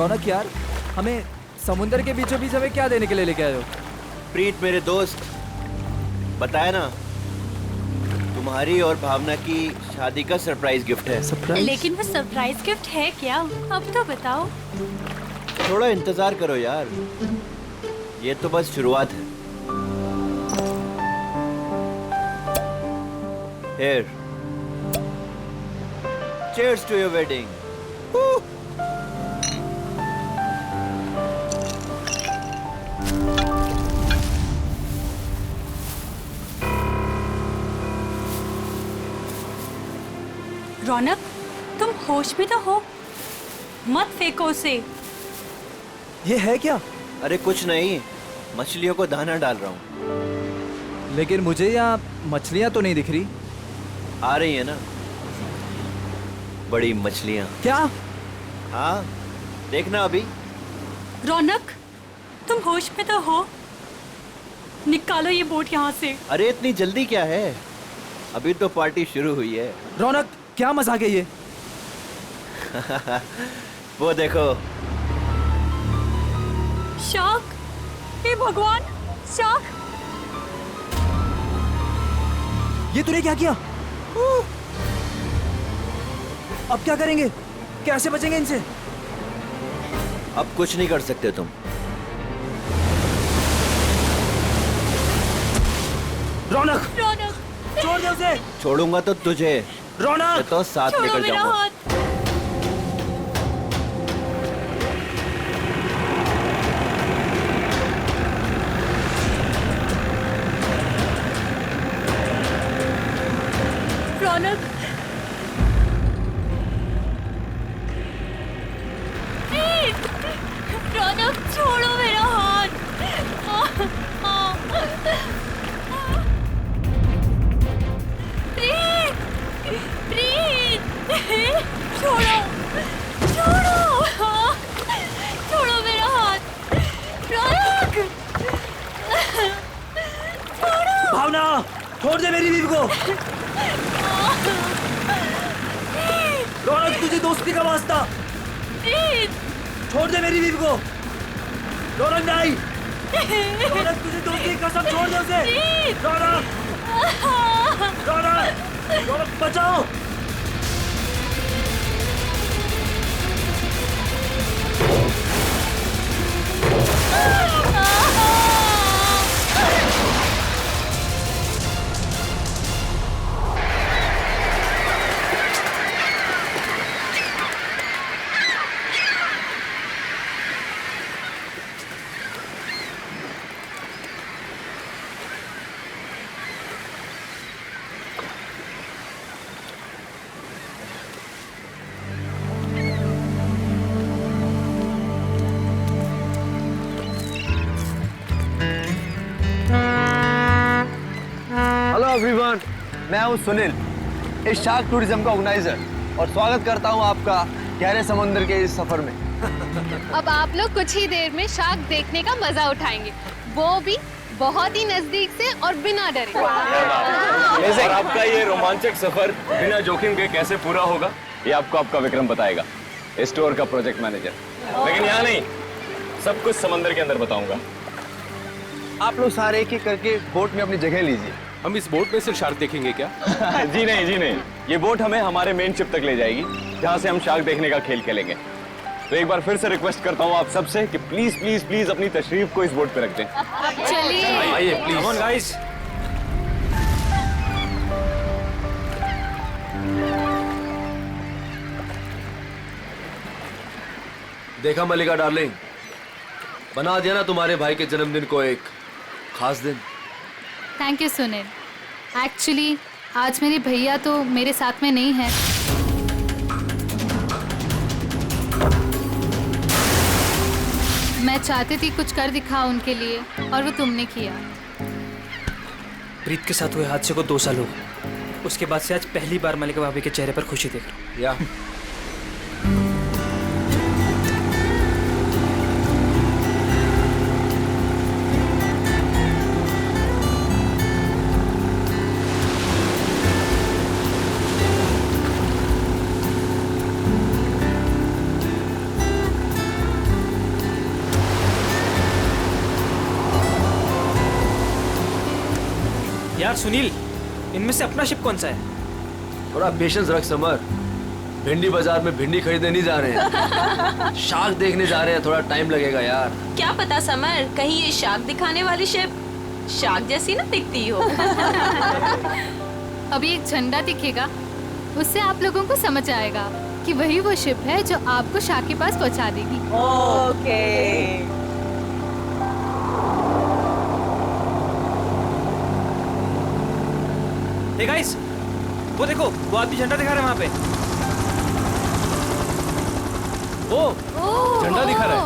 रौनक यार, हमें समुंदर के बीचों बीच हमें क्या देने के लिए लेके आए हो? प्रीत मेरे दोस्त, बताया ना, तुम्हारी और भावना की शादी का सरप्राइज गिफ्ट है। सरप्राइज? लेकिन वो सरप्राइज गिफ्ट है क्या? अब तो बताओ। थोड़ा इंतजार करो यार, ये तो बस शुरुआत है। Here. Cheers to your wedding. रौनक, तुम होश में तो हो? मत फेंको उसे। ये है क्या? अरे कुछ नहीं, मछलियों को दाना डाल रहा हूँ। लेकिन मुझे यहाँ मछलियाँ तो नहीं दिख रही। आ रही है ना बड़ी मछलियाँ। क्या? हाँ, देखना अभी। रौनक, तुम होश में तो हो? निकालो ये बोट यहाँ से। अरे इतनी जल्दी क्या है, अभी तो पार्टी शुरू हुई है। रौनक, क्या मजाक है ये? वो देखो। शार्क! हे भगवान, शार्क! ये तूने क्या किया? अब क्या करेंगे? कैसे बचेंगे इनसे? अब कुछ नहीं कर सकते तुम। रौनक, रौनक, छोड़ दे उसे। छोड़ूंगा तो तुझे, रौनक, तो साथ छोड़ो लेकर मेरा जाऊंगा। हाथ। रौनक, रौनक, छोड़ो मेरा हाथ। प्रीत, प्रीत, छोड़ो, छोड़ो, छोड़ो मेरा हाथ। रौनक, छोड़ो। भावना, छोड़ दे मेरी बीवी को। रौनक, तुझे दोस्ती का वास्ता। प्रीत, छोड़ दे मेरी बीवी को। रौनक नहीं। रौनक, तुझे दोस्ती की कसम, छोड़ दे उसे। रौनक, रौनक, रौनक, बचाओ। हेलो एवरीवन, मैं हूं सुनील, इस शार्क टूरिज्म का ऑर्गेनाइजर, और स्वागत करता हूं आपका गहरे समुद्र के इस सफर में। अब आप लोग कुछ ही देर में शार्क देखने का मजा उठाएंगे, वो भी बहुत ही नजदीक से और बिना डरे। और आपका ये रोमांचक सफर बिना जोखिम के कैसे पूरा होगा, ये आपको आपका विक्रम बताएगा, स्टोर का प्रोजेक्ट मैनेजर। लेकिन यहाँ नहीं, सब कुछ समंदर के अंदर बताऊंगा। आप लोग सारे एक एक करके बोट में अपनी जगह लीजिए। हम इस बोट में से शार्क देखेंगे क्या? जी नहीं, जी नहीं, ये बोट हमें हमारे मेन शिप तक ले जाएगी, जहाँ से हम शार्क देखने का खेल खेलेंगे। तो एक बार फिर से रिक्वेस्ट करता हूँ आप सबसे कि प्लीज प्लीज प्लीज अपनी तशरीफ को इस बोट पे रख दें। चलिए। आइए प्लीज। Come on guys. देखा मलिका डार्लिंग, बना दिया ना तुम्हारे भाई के जन्मदिन को एक खास दिन। Thank you Sunil. एक्चुअली आज मेरे भैया तो मेरे साथ में नहीं है। मैं चाहती थी कुछ कर दिखा उनके लिए, और वो तुमने किया। प्रीत के साथ हुए हादसे को 2 साल हो गए। उसके बाद से आज पहली बार मलिका भाभी के चेहरे पर खुशी देख रहा हूँ। या यार सुनील, इनमें से अपना शिप कौन सा है? थोड़ा पेशेंस रख समर। भिंडी बाजार में भिंडी खरीदने नहीं जा रहे हैं, शार्क देखने जा रहे हैं। थोड़ा टाइम लगेगा यार। क्या पता समर, कहीं ये शार्क दिखाने वाली शिप शार्क जैसी ना दिखती हो। अभी एक झंडा दिखेगा, उससे आप लोगों को समझ आएगा कि वही वो शिप है जो आपको शार्क के पास पहुंचा देगी। ओके। हे गाइस, वो देखो, वो आदमी झंडा दिखा रहा है वहाँ पे। ओ, झंडा दिखा रहा है।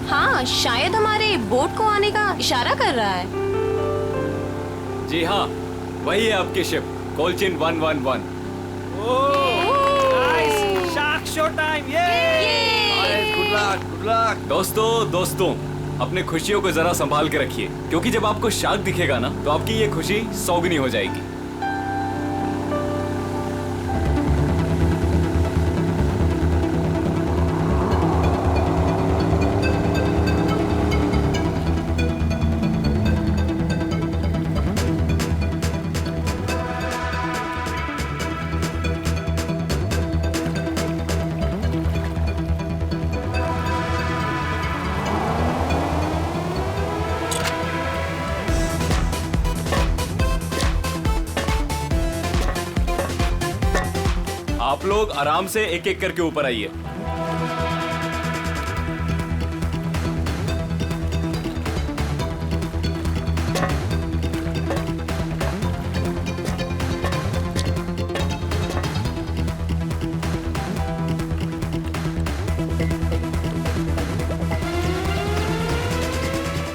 हाँ, शायद हमारे बोट को आने का इशारा कर रहा है। जी हाँ, वही है आपकी शिप, कोलचिन 111। Nice, shark show time. Good luck, good luck. दोस्तों, अपने खुशियों को जरा संभाल के रखिए, क्योंकि जब आपको शार्क दिखेगा ना, तो आपकी ये खुशी सौगुनी हो जाएगी। आप लोग आराम से एक एक करके ऊपर आइए।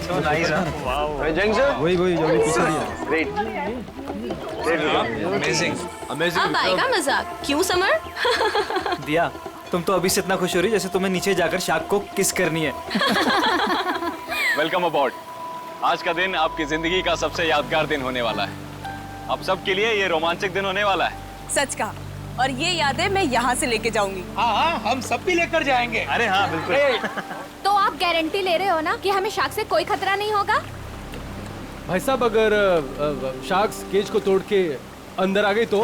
So nice, huh? Wow. Jung sir? वही जो भी पीछे दिया। Great. Amazing. अमेजिंग। अब आएगा मजाक, क्यों समर? दिया, तुम तो अभी से इतना खुश हो रही जैसे तुम्हें नीचे जाकर शार्क को किस करनी है। वेलकम अबॉर्ड। आज का दिन आपकी जिंदगी का सबसे यादगार दिन होने वाला है। आप सबके लिए ये रोमांचक दिन होने वाला है। सच का, और ये यादें मैं यहाँ से लेके जाऊंगी। हाँ, हम सब भी लेकर जाएंगे। अरे हाँ, बिल्कुल। तो आप गारंटी ले रहे हो ना कि हमें शार्क से कोई खतरा नहीं होगा? भाई साहब, अगर शार्क्स केज को तोड़ के अंदर आ गई तो?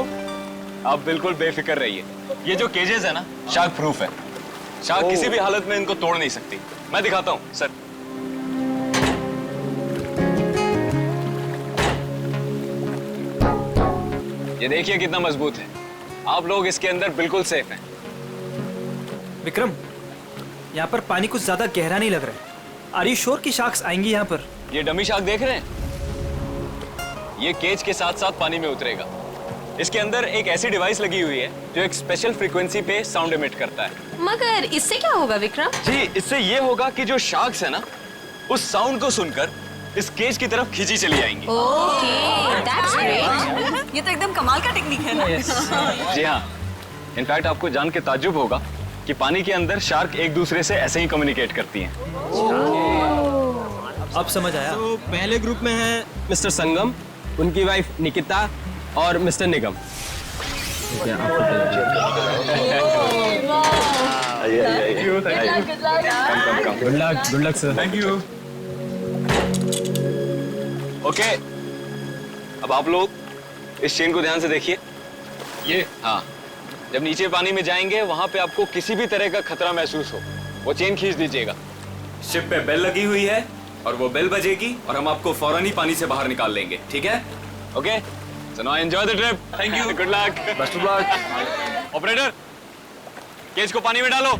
आप बिल्कुल बेफिक्र रहिए। ये जो केजेस है ना, शार्क प्रूफ है। शार्क किसी भी हालत में इनको तोड़ नहीं सकती। मैं दिखाता हूँ सर। ये देखिए कितना मजबूत है। आप लोग इसके अंदर बिल्कुल सेफ हैं। विक्रम, यहाँ पर पानी कुछ ज्यादा गहरा नहीं लग रहा है। आर यू श्योर कि शार्क्स आएंगी यहाँ पर? ये डमी शार्क देख रहे हैं? ये केज के साथ साथ पानी में उतरेगा। इसके अंदर एक ऐसी डिवाइस लगी हुई है जो एक स्पेशल फ्रीक्वेंसी पे साउंड एमिट करता है। मगर इससे क्या होगा विक्रम? जी, इससे ये होगा कि जो शार्क्स है ना, उस साउंड को सुनकर इस केज की तरफ खींची चली आएंगी। Okay, that's great. ये तो एकदम कमाल का टेक्निक है ना? जी हाँ, इनफैक्ट आपको जान के ताज्जुब होगा कि पानी के अंदर शार्क एक दूसरे से ऐसे ही कम्युनिकेट करती हैं। अब समझ आया। तो पहले ग्रुप में है मिस्टर संगम, उनकी वाइफ निकिता और mister Nigam. Good luck sir. Thank you. Okay, अब आप लोग इस चेन को ध्यान से देखिए। ये हाँ, जब नीचे पानी में जाएंगे वहां पे आपको किसी भी तरह का खतरा महसूस हो, वो चेन खींच दीजिएगा। शिप पे बेल लगी हुई है और वो बेल बजेगी और हम आपको फौरन ही पानी से बाहर निकाल लेंगे, ठीक है? Okay, so now enjoy the trip. Thank you, good luck, best of luck. Operator, cage को पानी में डालो।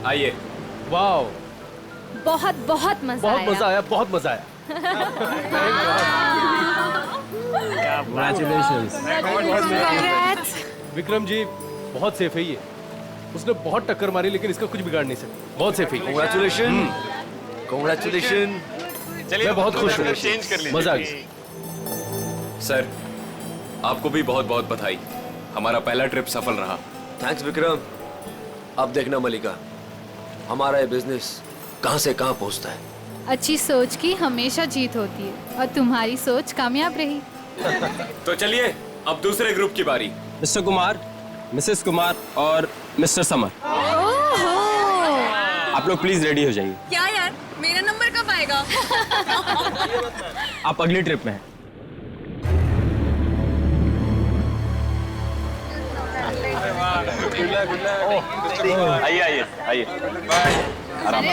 आइए। वाओ, बहुत बहुत मजा बहुत आया। मजा आया, बहुत मजा आया। Congrats. विक्रम जी बहुत सेफ है ये। उसने बहुत टक्कर मारी लेकिन इसका कुछ बिगाड़ नहीं सकता। बहुत सेफ है। Congratulations. Congratulations. चलिए मैं बहुत खुश हूँ। चेंज कर लीजिए। मजा आ गया। सर, आपको भी बहुत बहुत बधाई। हमारा पहला ट्रिप सफल रहा। थैंक्स विक्रम। अब देखना मलिका, हमारा ये बिजनेस कहां से कहां पहुंचता है। अच्छी सोच की हमेशा जीत होती है और तुम्हारी सोच कामयाब रही। तो चलिए अब दूसरे ग्रुप की बारी। मिस्टर कुमार, मिसेस कुमार और मिस्टर समर, आप लोग प्लीज रेडी हो जाइए। क्या यार, मेरा नंबर कब आएगा? आप अगली ट्रिप में हैं। आइए आइए आइए, आराम से।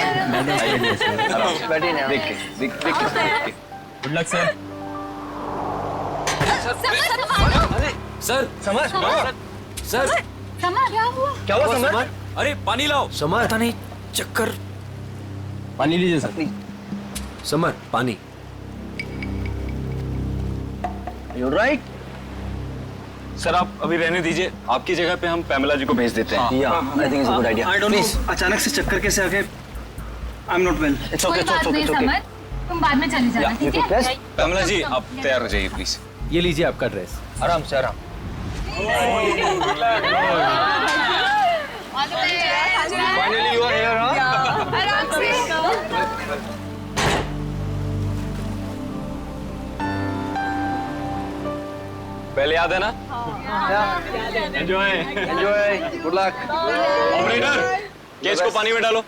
देख के good luck sir. Sir, summer, sir क्या हुआ समर? अरे पानी लाओ। समर, पता नहीं, चक्कर। पानी लीजिए सर। समर पानी। You're right. सर आप अभी रहने दीजिए, आपकी जगह पे हम पैमेला जी को भेज देते हैं। Yeah, I think it's a good idea. I don't Please. No अचानक से चक्कर कैसे आ गए। I am not well. It's okay, it's okay, it's okay. तुम बाद में चली जाना, You took rest? पैमेला जी आप तैयार हो जाइए प्लीज। ये लीजिए आपका ड्रेस। आराम से आराम। Finally you are here, huh? पहले याद है ना? Enjoy. Enjoy. Good luck. Operator, cage को पानी में डालो।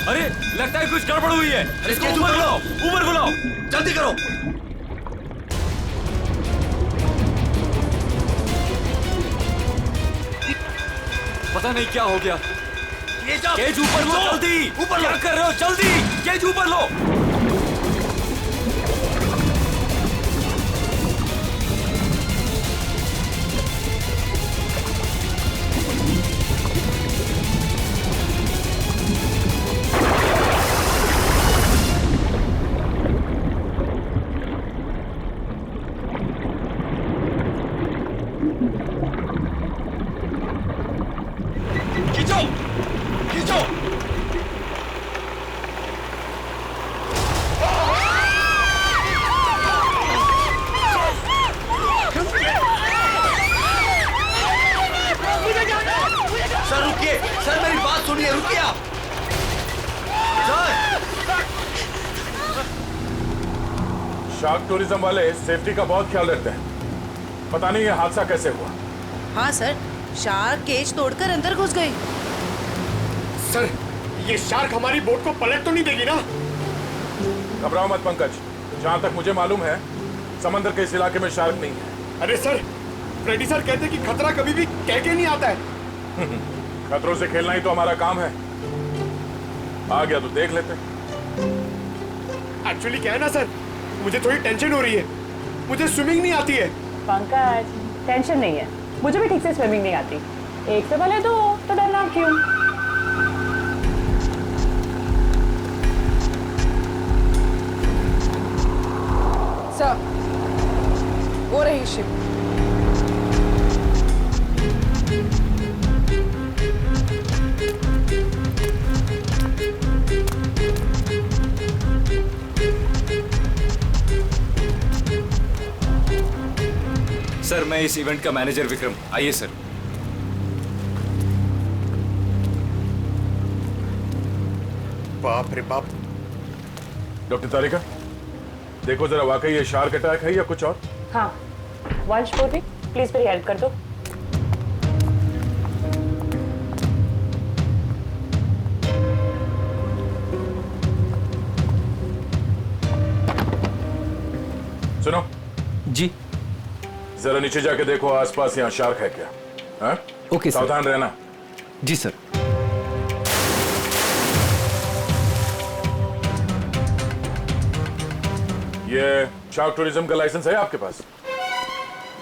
अरे लगता है कुछ गड़बड़ हुई है। इसको ऊपर बुलाओ, ऊपर बुलाओ, जल्दी करो। पता नहीं क्या हो गया। केज ऊपर लो, जल्दी ऊपर। क्या कर रहे हो? जल्दी केज ऊपर लो। खींचो, खींचो। शार्क टूरिज्म वाले सेफ्टी का बहुत ख्याल रखते हैं। पता नहीं ये हादसा कैसे हुआ। हाँ सर, शार्क केज तोड़कर अंदर घुस गई। सर, ये शार्क हमारी बोट को पलट तो नहीं देगी ना? घबराओ मत पंकज, जहाँ तक मुझे मालूम है समंदर के इस इलाके में शार्क नहीं है। अरे सर, फ्रेडी सर कहते हैं कि खतरा कभी भी कह के नहीं आता है। खतरों से खेलना ही तो हमारा काम है। आ गया तो देख लेते। एक्चुअली क्या है ना सर, मुझे थोड़ी टेंशन हो रही है। मुझे स्विमिंग नहीं आती है। पंकज, टेंशन नहीं है, मुझे भी ठीक से स्विमिंग नहीं आती। एक से भले दो, तो डरना क्यों? सर, वो रही शिप। सर, मैं इस इवेंट का मैनेजर विक्रम। आइए सर। बाप रे बाप। डॉक्टर तारिका, देखो जरा वाकई ये शार्क अटैक है या कुछ और? हाँ, वंश बोली, प्लीज मेरी हेल्प कर दो। सुनो जी। जरा नीचे जाके देखो आसपास यहाँ शार्क है क्या? हाँ? Okay sir. सावधान रहना। जी सर। ये शार्क टूरिज्म का लाइसेंस है आपके पास?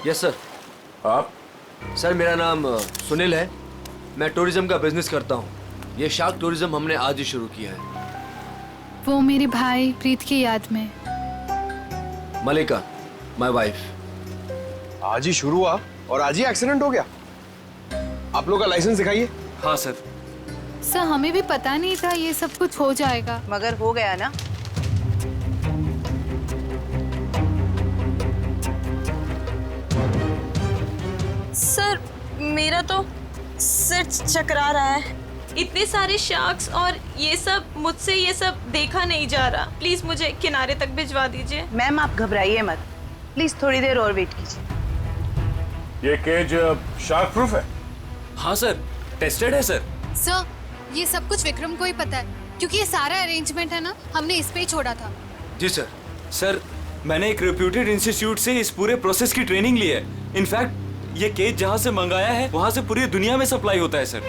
Yes sir. आप? सर, मेरा नाम सुनील है। मैं टूरिज्म का बिजनेस करता हूँ। ये शार्क टूरिज्म हमने आज ही शुरू किया है। वो मेरे भाई प्रीत की याद में। मलिका, माय वाइफ। आज ही शुरू हुआ और आज ही एक्सीडेंट हो गया। आप लोग का लाइसेंस दिखाइए। हाँ सर। सर, हमें भी पता नहीं था ये सब कुछ हो जाएगा। मगर हो गया ना। सर, मेरा तो सिर चकरा रहा है। इतने सारे शार्क्स और ये सब, मुझसे ये सब देखा नहीं जा रहा। प्लीज मुझे किनारे तक भिजवा दीजिए। मैम, आप घबराइए मत, प्लीज थोड़ी देर और वेट कीजिए। ये केज शार्क प्रूफ है? हाँ सर, टेस्टेड है सर। सर, ये सब कुछ विक्रम को ही पता है, क्योंकि ये सारा अरेंजमेंट है ना, हमने इस पे ही छोड़ा था। जी सर। सर, मैंने एक रेप्यूटेड इंस्टीट्यूट से इस पूरे प्रोसेस की ट्रेनिंग ली है। इनफैक्ट ये केज जहाँ से मंगाया है वहाँ से पूरी दुनिया में सप्लाई होता है सर।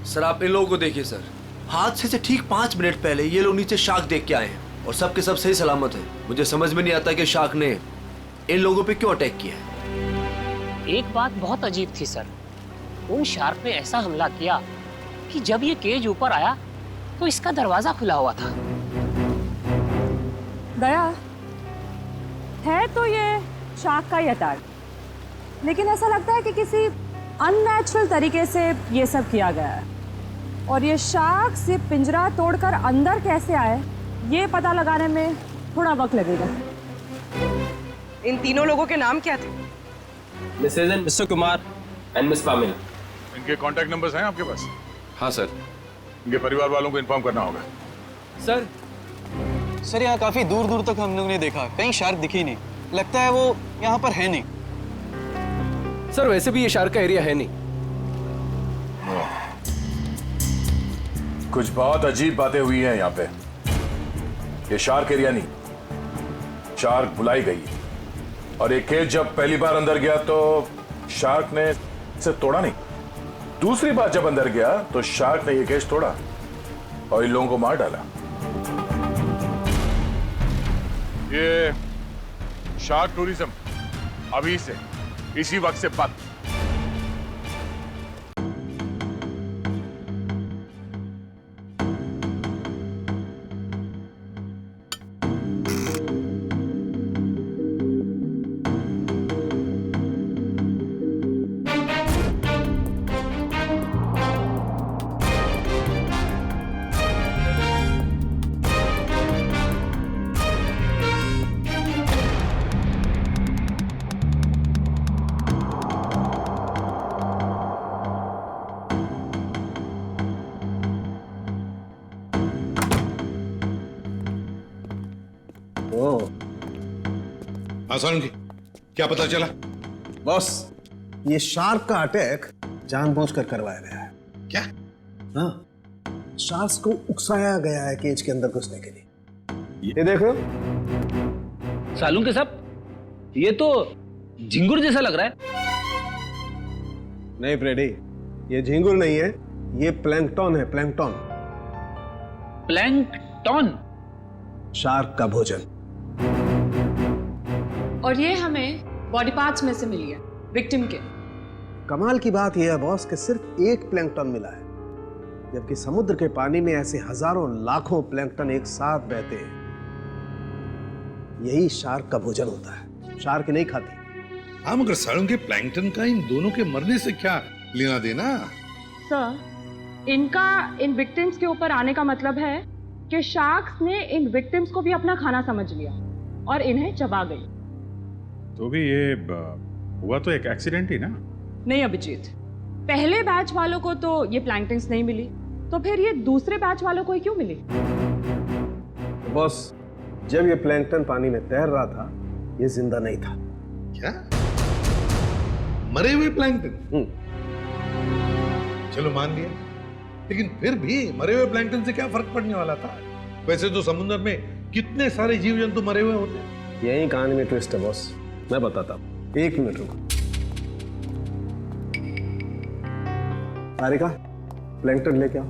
सर, आप इन लोगों को देखिए सर। हादसे से ठीक 5 मिनट पहले ये लोग नीचे शार्क देख के आए हैं और सबके सब सही सलामत है। मुझे समझ में नहीं आता कि शार्क ने इन लोगों पे क्यों अटैक किया है। एक बात बहुत अजीब थी सर। उन शार्क ने ऐसा हमला किया कि जब ये केज ऊपर आया तो इसका दरवाजा खुला हुआ था। दया है तो ये शार्क का ही अटैक, लेकिन ऐसा लगता है कि किसी अननेचुरल तरीके से ये सब किया गया है। और ये शार्क से पिंजरा तोड़कर अंदर कैसे आए, ये पता लगाने में थोड़ा वक्त लगेगा। इन तीनों लोगों के नाम क्या थे? Mrs and Mr Kumar and Miss Pamila. इनके कांटेक्ट नंबर्स हैं आपके पास? हाँ सर। इनके परिवार वालों को इन्फॉर्म करना होगा। सर, यहाँ काफी दूर दूर तक हम लोग ने देखा, कहीं शार्क दिखी नहीं। लगता है वो यहाँ पर है नहीं। सर, वैसे भी ये शार्क का एरिया है नहीं। कुछ बहुत अजीब बातें हुई हैं यहाँ पे। ये शार्क एरिया नहीं, शार्क बुलाई गई। और एक केज जब पहली बार अंदर गया तो शार्क ने इसे तोड़ा नहीं। दूसरी बार जब अंदर गया तो शार्क ने ये केज तोड़ा और इन लोगों को मार डाला। ये शार्क टूरिज्म अभी से इसी वक्त से बंद। हाँ सारंगी, क्या पता चला? बॉस, ये शार्क का अटैक जानबूझकर करवाया गया है। क्या? हाँ, शार्क्स को उकसाया गया है केज के अंदर घुसने के लिए। ये देखो। सालून के साहब, ये तो झिंगुर जैसा लग रहा है। नहीं फ्रेडी, ये झिंगुर नहीं है, ये प्लैंकटन है, प्लैंकटन। प्लैंकटन? शार्क का भोजन। और ये हमें बॉडी पार्ट्स में से मिली है, विक्टिम के। कमाल की बात यह है बॉस कि सिर्फ एक प्लैंकटन मिला है, जबकि समुद्र के पानी में ऐसे हजारों लाखों प्लैंकटन एक साथ बहते हैं। यही शार्क का भोजन होता है, शार्क नहीं खाती। हाँ, मगर सारंगी, प्लैंकटन का इन दोनों के मरने से क्या लेना देना? सर, इनका इन विक्टिम्स के ऊपर आने का मतलब है कि शार्क्स ने इन विक्टिम्स को भी अपना खाना समझ लिया और इन्हें चबा गई। तो भी ये हुआ तो एक एक्सीडेंट ही ना? नहीं अभिजीत, पहले बैच वालों को तो ये प्लैंकटन्स नहीं मिली, तो फिर ये दूसरे बैच वालों को ही क्यों मिली? बॉस, जब ये प्लैंकटन पानी में तैर रहा था, ये जिंदा नहीं था। क्या? मरे हुए प्लैंकटन? चलो मान लिया, लेकिन फिर भी मरे हुए प्लैंकटन से क्या फर्क पड़ने वाला था? वैसे तो समुद्र में कितने सारे जीव जंतु मरे हुए होते हैं। यही कहानी में ट्विस्ट है बॉस, मैं बताता हूं। 1 मिनट रुको। सारिका, प्लैंकटन लेके आओ।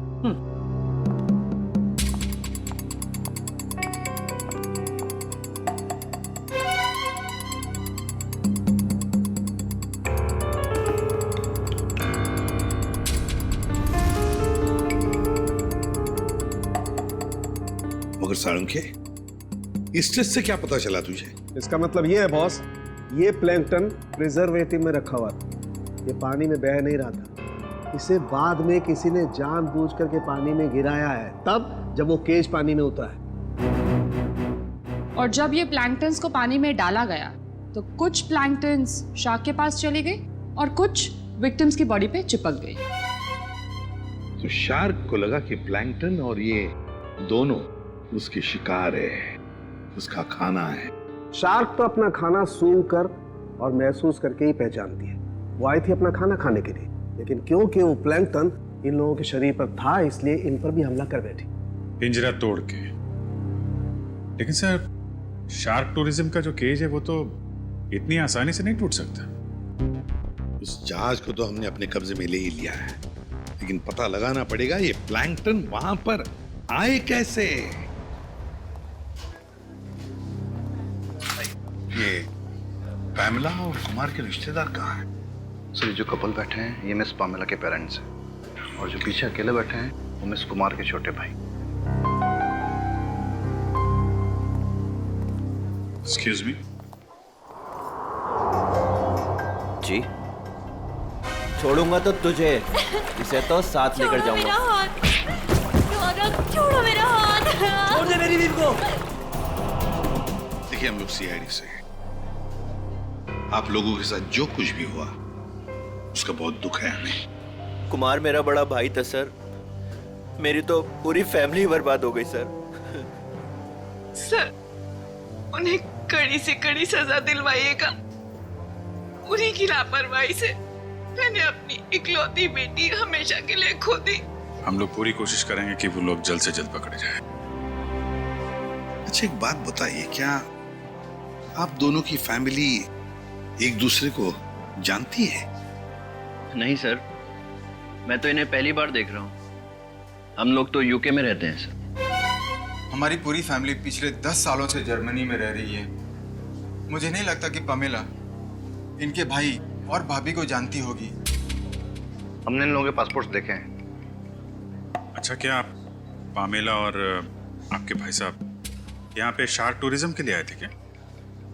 मगर सारंगी, इस टेस्ट से क्या पता चला तुझे? इसका मतलब ये है बॉस, ये प्लैंकटन प्रिजर्वेटिव में रखा हुआ था, ये पानी में बह नहीं रहा था। इसे बाद में किसी ने जानबूझ करके पानी में गिराया है, तब जब वो केज पानी में उतरा है। और जब ये प्लैंकटन्स को पानी में डाला गया तो कुछ प्लैंकटन्स शार्क के पास चली गई और कुछ विक्टिम्स की बॉडी पे चिपक गई। तो शार्क को लगा कि प्लैंकटन और ये दोनों उसके शिकार है, उसका खाना है। शार्क तो अपना खाना सूंघ कर और महसूस करके ही पहचानती है। वो आई थी अपना खाना खाने के लिए, लेकिन क्योंकि वो प्लैंकटन इन लोगों के शरीर पर था, इसलिए इन पर भी हमला कर बैठी। पिंजरा तोड़ के। लेकिन सर, शार्क टूरिज्म का जो केज है वो तो इतनी आसानी से नहीं टूट सकता। उस जहाज को तो हमने अपने कब्जे में ले ही लिया है, लेकिन पता लगाना पड़ेगा ये प्लैंकटन वहां पर आए कैसे। ये पैमेला और कुमार के रिश्तेदार कहाँ हैं? सर, जो कपल बैठे हैं ये मिस पामेला के पेरेंट्स हैं, और जो पीछे अकेले बैठे हैं वो मिस कुमार के छोटे भाई। Excuse me. जी, छोड़ूंगा तो तुझे, इसे तो साथ लेकर जाऊंगा। छोड़ो मेरा हाथ। छोड़ दे मेरी बीवी को। देखिए, हम लोग सीआईडी से हैं। आप लोगों के साथ जो कुछ भी हुआ उसका बहुत दुख है हमें। कुमार मेरा बड़ा भाई था सर, मेरी तो पूरी फैमिली बर्बाद हो गई सर। सर, उन्हें कड़ी से कड़ी सजा दिलवाइएगा। उन्हीं की लापरवाही से मैंने अपनी इकलौती बेटी हमेशा के लिए खो दी। हम लोग पूरी कोशिश करेंगे कि वो लोग जल्द से जल्द पकड़े जाएं। अच्छा, एक बात बताइए, क्या आप दोनों की फैमिली एक दूसरे को जानती है? नहीं सर, मैं तो इन्हें पहली बार देख रहा हूँ। हम लोग तो यूके में रहते हैं सर। हमारी पूरी फैमिली पिछले 10 सालों से जर्मनी में रह रही है। मुझे नहीं लगता कि पमेला इनके भाई और भाभी को जानती होगी। हमने इन लोगों के पासपोर्ट देखे हैं। अच्छा, क्या आप पामेला और आपके भाई साहब यहाँ पे शार्क टूरिज्म के लिए आए थे क्या?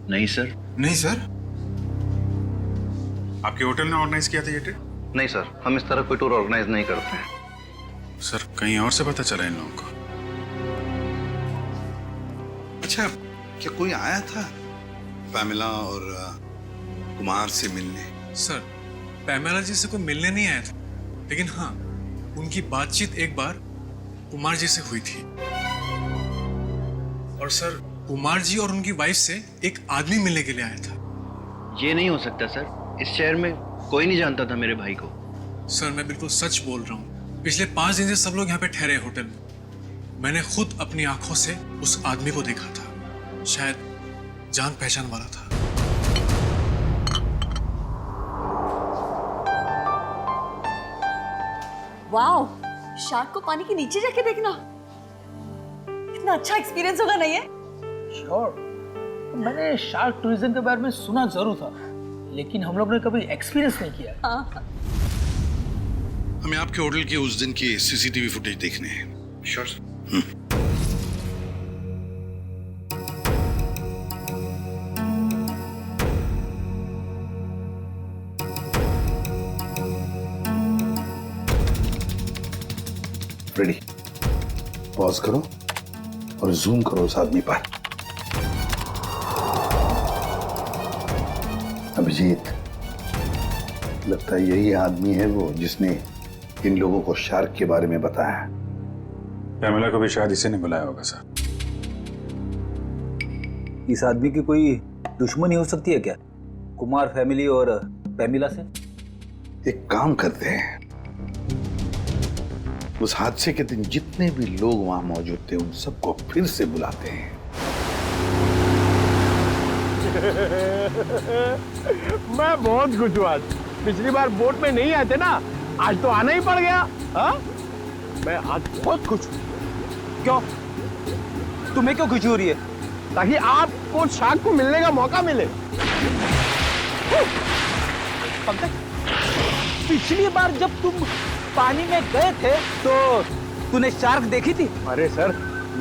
नहीं सर। नहीं सर? आपके होटल ने ऑर्गेनाइज किया था ये ट्रिप? नहीं सर, हम इस तरह कोई टूर ऑर्गेनाइज नहीं करते हैं। सर, कहीं और से पता चला इन लोगों को? अच्छा, क्या कोई आया था पैमेला और कुमार से मिलने? सर, पैमेला जी से कोई मिलने नहीं आया था, लेकिन हाँ, उनकी बातचीत एक बार कुमार जी से हुई थी। और सर, कुमार जी और उनकी वाइफ से एक आदमी मिलने के लिए आया था। ये नहीं हो सकता सर, इस शहर में कोई नहीं जानता था मेरे भाई को। सर मैं बिल्कुल सच बोल रहा हूँ, पिछले 5 दिन से सब लोग यहाँ पे ठहरे हैं होटल में। मैंने खुद अपनी आंखों से उस आदमी को देखा था, शायद जान पहचान वाला था। वाओ, शार्क को पानी के नीचे जाके देखना कितना अच्छा एक्सपीरियंस होगा नहीं है? श्योर, मैंने शार्क टूरिज्म के बारे में सुना जरूर था, लेकिन हम लोग ने कभी एक्सपीरियंस नहीं किया। हाँ। हमें आपके होटल के उस दिन की सीसीटीवी फुटेज देखने हैं। Sure sir. रेडी, पॉज करो और जूम करो उस आदमी पर। अभिजीत, लगता है यही आदमी है वो जिसने इन लोगों को शार्क के बारे में बताया। पैमेला को भी शायद इसे नहीं बुलाया होगा सर। इस आदमी की कोई दुश्मनी हो सकती है क्या, कुमार फैमिली और पैमिला से? एक काम करते हैं, उस हादसे के दिन जितने भी लोग वहां मौजूद थे उन सबको फिर से बुलाते हैं। मैं बहुत खुश हूँ आज। पिछली बार बोट में नहीं आए थे ना, आज तो आना ही पड़ गया। हाँ, मैं आज बहुत खुश हूँ। क्यों? तुम्हें क्यों खुशी हो रही है? ताकि आपको शार्क को मिलने का मौका मिले। पिछली बार जब तुम पानी में गए थे तो तूने शार्क देखी थी? अरे सर,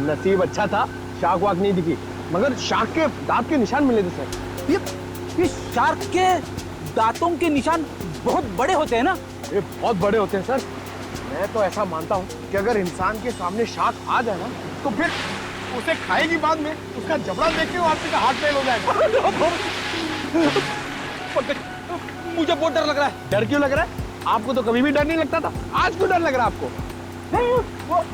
नसीब अच्छा था, शार्क वाक नहीं दिखी, मगर शार्क के दांत के निशान मिले थे सर। ये शार्क के दांतों के निशान बहुत बड़े होते हैं ना? ये बहुत बड़े होते हैं सर। मैं तो ऐसा मानता हूँ कि अगर इंसान के सामने शार्क आ जाए ना, तो फिर उसे खाएगी बाद में, उसका जबड़ा देख के आदमी का हार्ट फेल हो जाएगा। मुझे बहुत डर लग रहा है। डर क्यों लग रहा है? आपको तो कभी भी डर नहीं लगता था, आज क्यों डर लग रहा है आपको? वो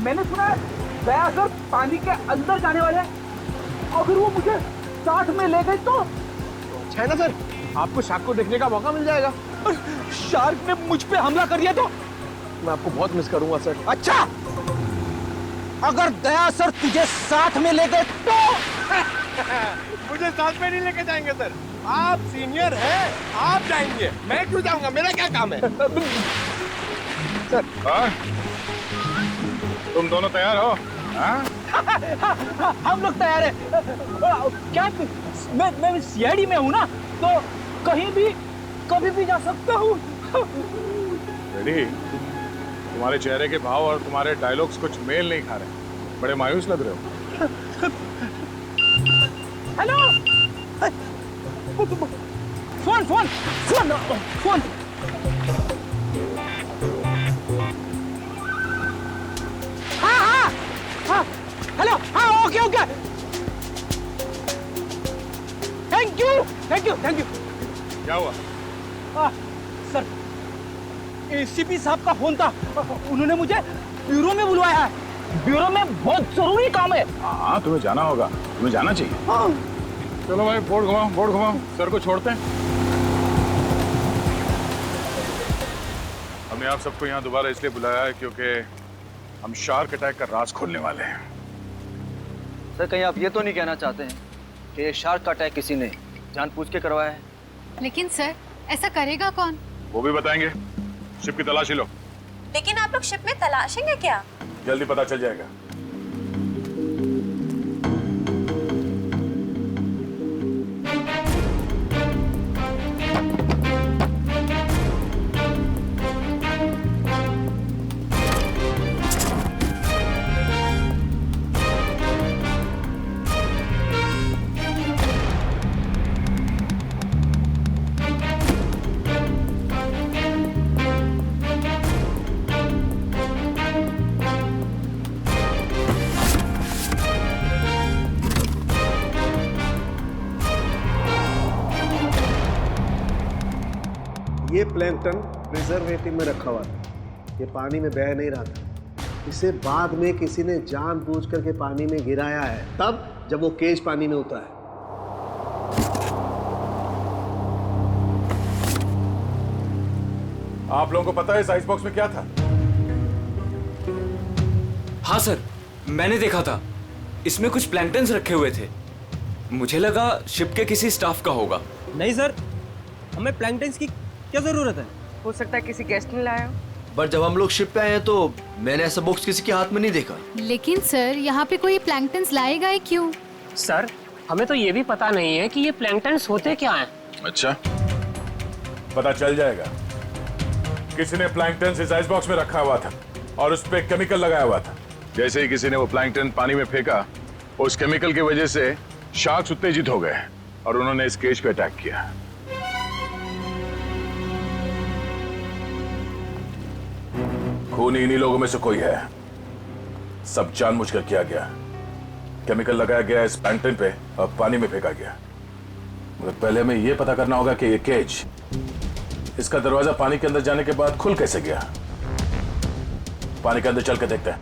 मैंने सुना है दया सर पानी के अंदर जाने वाले हैं। अगर वो मुझे साथ में ले गए तो अच्छा है ना सर, आपको शार्क को देखने का मौका मिल जाएगा। शार्क ने मुझ पे हमला कर दिया तो मैं आपको बहुत मिस करूंगा सर। अच्छा, अगर दया सर तुझे साथ में ले गए तो? मुझे साथ में नहीं लेके जाएंगे सर, आप सीनियर हैं, आप जाएंगे, मैं क्यों जाऊंगा? मेरा क्या काम है? सर तुम दोनों तैयार हो? हम लोग तैयार हैं। क्या मैं सीआईडी में हूँ ना, तो कहीं भी कभी भी जा सकता हूँ। रेडी? तुम्हारे चेहरे के भाव और तुम्हारे डायलॉग्स कुछ मेल नहीं खा रहे, बड़े मायूस लग रहे हो। Hello, phone phone phone phone. हाँ हाँ हाँ, हेलो, हाँ okay okay, thank you thank you thank you. क्या हुआ? सर, एसीपी साहब का फोन था, उन्होंने मुझे ब्यूरो में बुलवाया है। ब्यूरो में बहुत जरूरी काम है। हाँ, तुम्हें जाना होगा, तुम्हें जाना चाहिए। हाँ। चलो भाई, बोर्ड घुमाओ, बोर्ड घुमाओ, सर को छोड़ते हैं। हमने आप सबको यहाँ दोबारा इसलिए बुलाया है क्योंकि हम शार्क अटैक का राज खोलने वाले हैं। सर, कहीं आप ये तो नहीं कहना चाहते हैं कि ये शार्क का अटैक किसी ने जानबूझ के करवाया है? लेकिन सर, ऐसा करेगा कौन? वो भी बताएंगे। शिप की तलाशी लो। लेकिन आप लोग शिप में तलाशेंगे क्या? जल्दी पता चल जाएगा। ये प्लैंकटन प्रिजर्वेटिव में रखा हुआ था, ये पानी में बह नहीं रहा था। इसे बाद में किसी ने जानबूझ करके पानी में गिराया है, तब जब वो केज पानी में उतरा है। आप लोगों को पता है इस आइस बॉक्स में क्या था? हाँ सर, मैंने देखा था। इसमें कुछ प्लैंकटन्स रखे हुए थे। मुझे लगा शिप के किसी स्टाफ का होगा। नहीं सर, हमें प्लैंकटन्स की क्या जरूरत है? हो सकता है किसी गेस्ट ने लाया हो। बट जब हम लोग शिप पे आए हैं तो मैंने ऐसा बॉक्स किसी के हाथ में नहीं देखा। लेकिन सर, यहाँ पे कोई प्लैंकटन्स लाएगा ही क्यों? सर, हमें तो ये भी पता नहीं है कि ये प्लैंकटन्स होते क्या हैं। अच्छा, पता चल जाएगा। किसी ने प्लैंकटन इस आइस बॉक्स में रखा हुआ था और उस पे केमिकल लगाया हुआ था। जैसे ही किसी ने वो प्लैंकटन पानी में फेंका, उस केमिकल की वजह से शार्क्स उत्तेजित हो गए और उन्होंने इस केज पे अटैक किया। खून इन्हीं लोगों में से कोई है। सब जानबूझकर किया गया। केमिकल लगाया गया इस प्लैंकटन पे और पानी में फेंका गया। मगर पहले हमें यह पता करना होगा कि ये केज, इसका दरवाजा पानी के अंदर जाने के बाद खुल कैसे गया। पानी के अंदर चल के देखते हैं।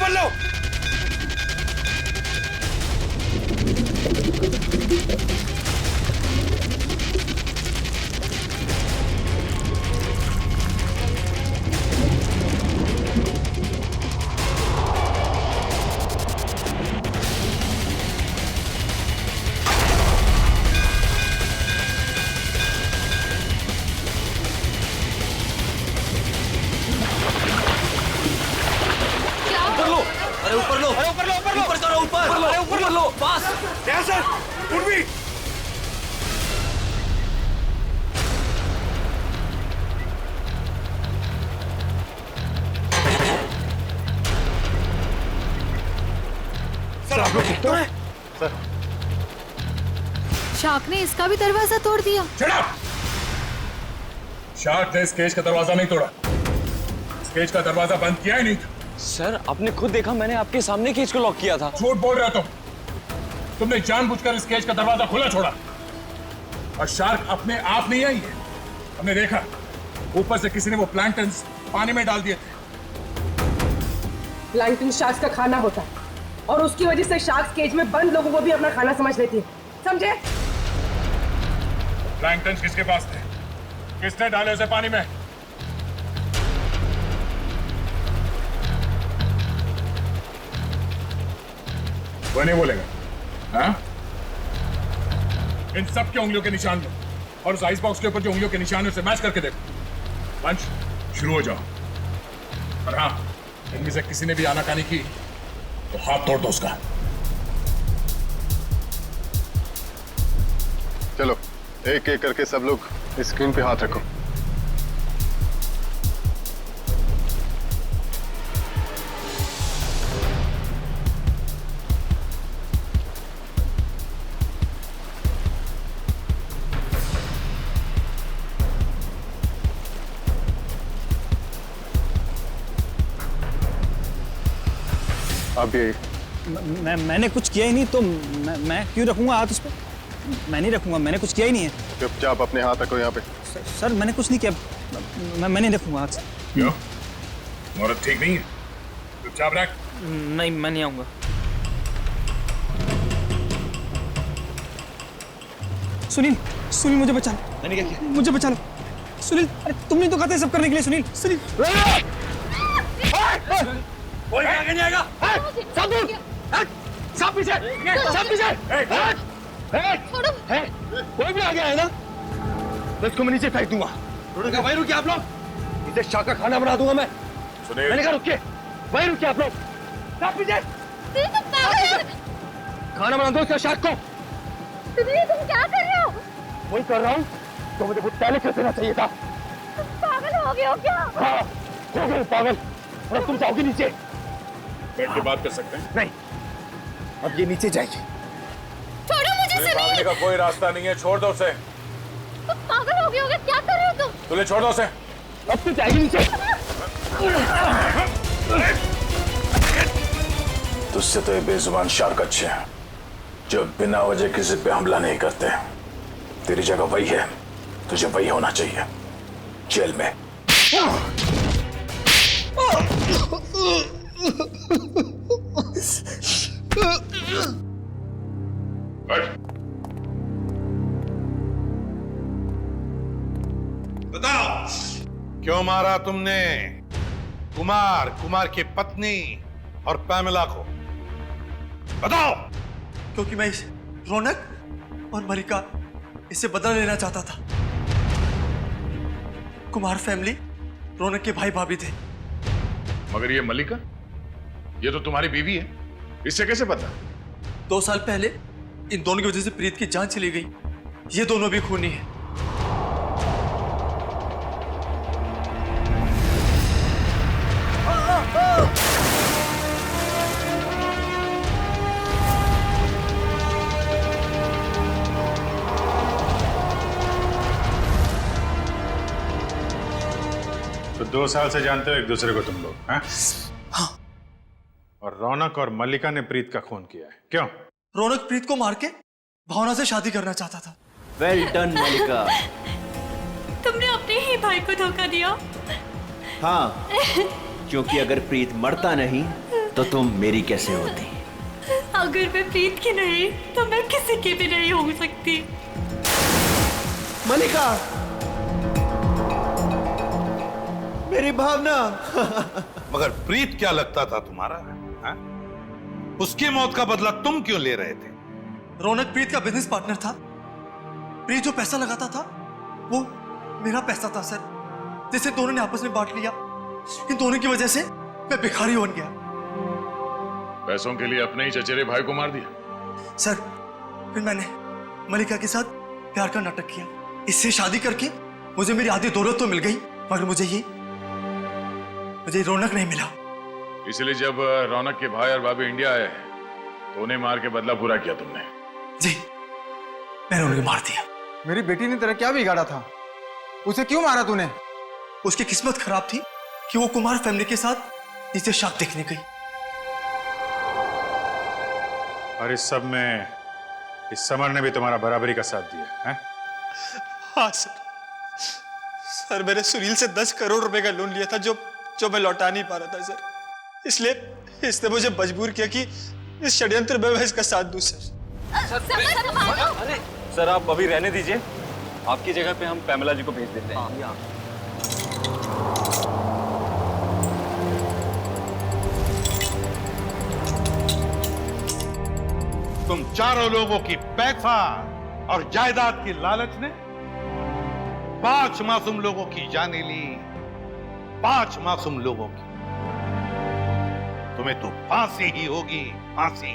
पकड़ लो। ऊपर लो, ऊपर करो, ऊपर लो, बस। सर, उठ भी। सर आप लोग सर शार्क ने इसका भी दरवाजा तोड़ दिया। शार्क ने इस केज का दरवाजा नहीं तोड़ा, इस केज का दरवाजा बंद किया ही नहीं था। सर आपने खुद देखा, मैंने आपके सामने केज को लॉक किया था। झूठ बोल रहे हो तुमने जानबूझकर इस केज का दरवाजा खुला छोड़ा। और शार्क अपने आप नहीं आई है, हमने देखा ऊपर से किसी ने वो प्लैंकटन पानी में डाल दिए थे। प्लैंकटन शार्क्स का खाना होता है और उसकी वजह से शार्क्स केज में बंद लोगों को भी अपना खाना समझ लेती है, समझे? प्लैंकटन किसके पास थे? किसने डाले उसे पानी में? वो नहीं बोलेगा। हाँ? इन सब के उंगलियों के निशान लो और उस आइस बॉक्स के ऊपर जो उंगलियों के निशान है उसे मैच करके देखो। लंच शुरू हो जाओ। और हाँ, इनमें से किसी ने भी आनाकानी की तो हाथ तोड़ दो उसका। चलो एक एक करके सब लोग स्क्रीन पे हाथ रखो। अब ये मैंने कुछ किया ही नहीं तो मैं क्यों रखूंगा हाथ उस पर? मैं नहीं रखूंगा, मैंने कुछ किया ही नहीं है। चुपचाप अपने हाथ रखो यहाँ पे। सर मैंने कुछ नहीं किया, मैं नहीं रखूंगा हाथ। क्यों? औरत ठीक नहीं है? चुपचाप रख। नहीं, मैं नहीं आऊंगा। सुनील, सुनील मुझे बचा लो। मैंने क्या किया? मुझे बचा लो सुनील। अरे तुमने तो कहा था सब करने के लिए। सुनील, सुनील कोई आगे नहीं आएगा। सब दूर, सब पीछे, सब पीछे। कोई भी आगे आए ना तो इसको मैं नीचे फेंक दूंगा। वहीं रुकिए आप लोग, इसे शार्क का खाना बना दूंगा मैं। मैंने कहा रुकिए, वहीं रुकिए आप लोग। सब पीछे, खाना बना दो इसका शार्क को। तुम क्या कर रहे हो? वही कर रहा हूँ तो मुझे बहुत पहले कर देना चाहिए था। पागल हो गए हो क्या? हाँ, हो गए पागल। और तुम जाओगे नीचे। बैठ के बात कर सकते हैं? नहीं, अब ये नीचे जाएगी। छोड़ो मुझे। भागने का कोई रास्ता नहीं है, छोड़ दो उसे। तुम पागल हो गए हो क्या कर रहे हो तुम? तुझे छोड़ दो उसे। अब तो जाएगी नीचे। तुझसे तो ये बेजुबान शार्क अच्छे हैं जो बिना वजह किसी पे हमला नहीं करते। तेरी जगह वही है, तुझे वही होना चाहिए, जेल में। बताओ क्यों मारा तुमने कुमार की पत्नी और पैमेला को? बताओ। क्योंकि मैं रौनक और मलिका इससे बदला लेना चाहता था। कुमार फैमिली रौनक के भाई भाभी थे। मगर ये मलिका, ये तो तुम्हारी बीवी है, इससे कैसे पता? 2 साल पहले इन दोनों की वजह से प्रीत की जान चली गई। ये दोनों भी खूनी हैं। तो 2 साल से जानते हो एक दूसरे को तुम लोग? हाँ? और रौनक और मल्लिका ने प्रीत का खून किया है, क्यों? रौनक प्रीत को मार के भावना से शादी करना चाहता था। वेल डन मल्लिका। तुमने अपने ही भाई को धोखा दिया। हाँ, क्योंकि अगर प्रीत मरता नहीं तो तुम मेरी कैसे होती? अगर मैं प्रीत की नहीं तो मैं किसी की भी नहीं हो सकती। मलिका, मेरी भावना। मगर प्रीत क्या लगता था तुम्हारा? हा? उसकी मौत का बदला तुम क्यों ले रहे थे? रौनक प्रीत का बिजनेस पार्टनर था। प्रीत जो पैसा लगाता था वो मेरा पैसा था सर, जिसे दोनों ने आपस में बांट लिया। इन दोनों की वजह से मैं भिखारी बन गया। पैसों के लिए अपने ही चचेरे भाई को मार दिया? सर फिर मैंने मलिका के साथ प्यार का नाटक किया। इससे शादी करके मुझे मेरी आधी दौलत तो मिल गई, मगर मुझे रौनक नहीं मिला। इसलिए जब रौनक के भाई और भाभी इंडिया आए तो उन्हें मार के बदला पूरा किया तुमने? जी, मैंने उन्हें मार दिया। मेरी बेटी ने तेरा क्या बिगाड़ा था? उसे क्यों मारा तूने? उसकी किस्मत खराब थी कि वो कुमार फैमिली के साथ नीचे शाक देखने गई। और इस सब में इस समर ने भी तुम्हारा बराबरी का साथ दिया है? हाँ सर, मैंने सुनील से 10 करोड़ रुपए का लोन लिया था जो मैं लौटा नहीं पा रहा था सर। इसलिए इसने मुझे मजबूर किया कि इस षड्यंत्र में मैं इसका साथ दूं सर। सर आप अभी रहने दीजिए, आपकी जगह पे हम पैमेला जी को भेज देते हैं। तुम चारों लोगों की पैसा और जायदाद की लालच ने 5 मासूम लोगों की जानें ली। 5 मासूम लोगों की। तुम्हें तो फांसी ही होगी, फांसी।